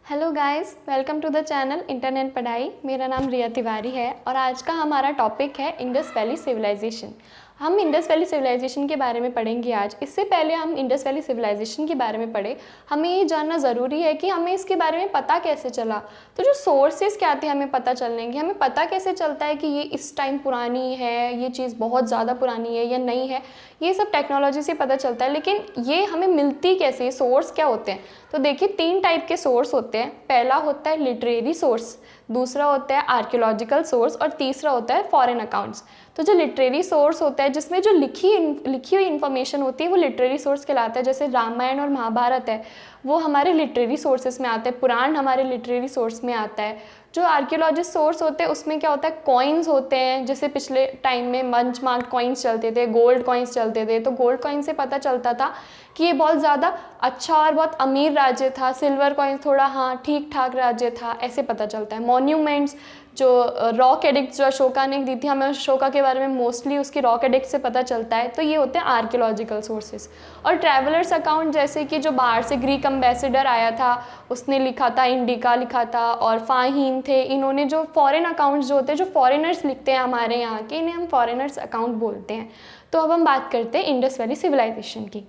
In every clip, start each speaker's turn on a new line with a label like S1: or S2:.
S1: Hello guys, welcome to the channel internet पढ़ाई। मेरा नाम रिया तिवारी है और आज का हमारा टॉपिक है इंडस वैली सिविलाइजेशन। हम इंडस वैली सिविलाइजेशन के बारे में पढ़ेंगे आज। इससे पहले हम इंडस वैली सिविलाइजेशन के बारे में पढ़े, हमें ये जानना ज़रूरी है कि हमें इसके बारे में पता कैसे चला। तो जो सोर्सेज क्या थे हमें पता चलने की, हमें पता कैसे चलता है कि ये इस टाइम पुरानी है, ये चीज़ बहुत ज़्यादा पुरानी है या नहीं है, ये सब टेक्नोलॉजी से पता चलता है। लेकिन ये हमें मिलती कैसे, सोर्स क्या होते हैं? तो देखिए, 3 टाइप के सोर्स होते हैं। पहला होता है लिटरेरी सोर्स, दूसरा होता है आर्कियोलॉजिकल सोर्स और तीसरा होता है फॉरेन अकाउंट्स। तो जो लिटरेरी सोर्स होता है, जिसमें जो लिखी हुई इन्फॉर्मेशन होती है, वो लिटरेरी सोर्स कहलाता है। जैसे रामायण और महाभारत है, वो हमारे लिटरेरी सोर्सेस में आते हैं। पुराण हमारे लिटरेरी सोर्स में आता है। जो आर्कियोलॉजिस्ट सोर्स होते हैं, उसमें क्या होता है, कॉइन्स होते हैं। जैसे पिछले टाइम में मंच मार्क कॉइन्स चलते थे, गोल्ड कॉइन्स चलते थे, तो गोल्ड कॉइन से पता चलता था कि ये बहुत ज़्यादा अच्छा और बहुत अमीर राज्य था। सिल्वर कॉइन थोड़ा ठीक ठाक राज्य था, ऐसे पता चलता है। मॉन्यूमेंट्स, जो रॉक एडिक्ट्स जो अशोका ने दी थी, हमें अशोका के बारे में मोस्टली उसकी रॉक एडिक्ट से पता चलता है। तो ये होते हैं आर्कियोलॉजिकल सोर्सेज। और ट्रैवलर्स अकाउंट, जैसे कि जो बाहर से ग्रीक एम्बेसडर आया था, उसने लिखा था, इंडिका लिखा था, और फाहीन थे। इन्होंने जो फॉरेन अकाउंट्स जो होते हैं, जो फॉरेनर्स लिखते हैं हमारे यहाँ के, इन्हें हम फॉरेनर्स अकाउंट बोलते हैं। तो अब हम बात करते हैं इंडस वैली सिविलाइजेशन की।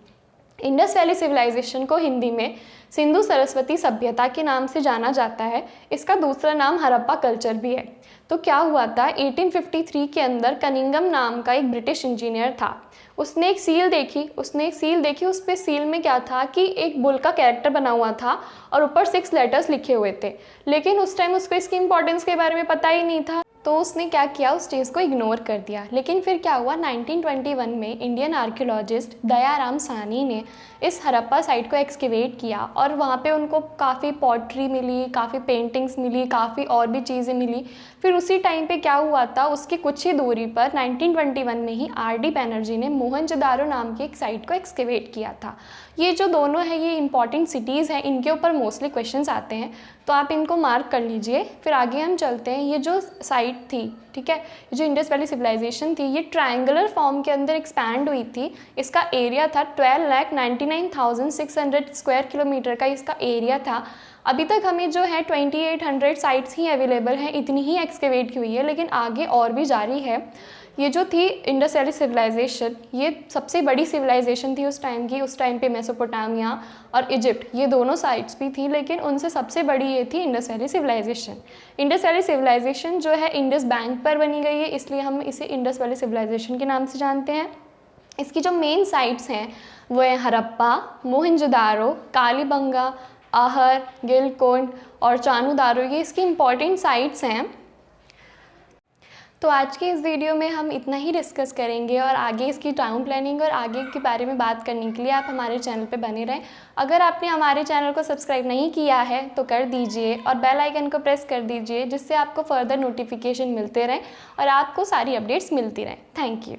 S1: इंडस वैली सिविलाइजेशन को हिंदी में सिंधु सरस्वती सभ्यता के नाम से जाना जाता है। इसका दूसरा नाम हड़प्पा कल्चर भी है। तो क्या हुआ था, 1853 के अंदर कनिंगम नाम का एक ब्रिटिश इंजीनियर था। उसने एक सील देखी। उस पे सील में क्या था कि एक बुल का कैरेक्टर बना हुआ था और ऊपर 6 लेटर्स लिखे हुए थे। लेकिन उस टाइम उसको इसकी इंपॉर्टेंस के बारे में पता ही नहीं था, तो उसने क्या किया, उस चीज़ को इग्नोर कर दिया। लेकिन फिर क्या हुआ, 1921 में इंडियन आर्कियोलॉजिस्ट दयाराम साहनी ने इस हड़प्पा साइट को एक्सकेवेट किया और वहाँ पे उनको काफ़ी पॉटरी मिली, काफ़ी पेंटिंग्स मिली, काफ़ी और भी चीज़ें मिली। फिर उसी टाइम पे क्या हुआ था, उसकी कुछ ही दूरी पर 1921 में ही आर.डी. बैनर्जी ने मोहनजोदारो नाम की एक साइट को एक्सकेवेट किया था। ये जो दोनों है, ये इंपॉर्टेंट सिटीज़ हैं, इनके ऊपर मोस्टली क्वेश्चंस आते हैं, तो आप इनको मार्क कर लीजिए। फिर आगे हम चलते हैं। ये जो साइट थी, ठीक है, जो इंडस वैली सिविलाइजेशन थी, ये ट्रायंगुलर फॉर्म के अंदर एक्सपैंड हुई थी। इसका एरिया था 12,99,600 स्क्वायर किलोमीटर का इसका एरिया था। अभी तक हमें जो है 2800 साइट्स ही अवेलेबल हैं, इतनी ही एक्सकेवेट की हुई है, लेकिन आगे और भी जारी है। ये जो थी इंडस वैली सिविलाइजेशन, ये सबसे बड़ी सिविलाइजेशन थी उस टाइम की। उस टाइम पे मेसोपोटामिया और इजिप्ट, ये दोनों साइट्स भी थी, लेकिन उनसे सबसे बड़ी ये थी Indus valley civilisation. Indus valley civilisation जो है इंडस बैंक पर बनी गई है, इसलिए हम इसे इंडस वैली सिविलाइजेशन के नाम से जानते हैं। इसकी जो मेन साइट्स हैं वो है हड़प्पा, मोहनजोदारो, कालीबंगा, आहर, गिलकुंड और चानुदारो। ये इसकी इम्पॉर्टेंट साइट्स हैं। तो आज के इस वीडियो में हम इतना ही डिस्कस करेंगे और आगे इसकी टाउन प्लानिंग और आगे के बारे में बात करने के लिए आप हमारे चैनल पे बने रहें। अगर आपने हमारे चैनल को सब्सक्राइब नहीं किया है तो कर दीजिए और बेल आइकन को प्रेस कर दीजिए, जिससे आपको फर्दर नोटिफिकेशन मिलते रहें और आपको सारी अपडेट्स मिलती रहें। Thank you.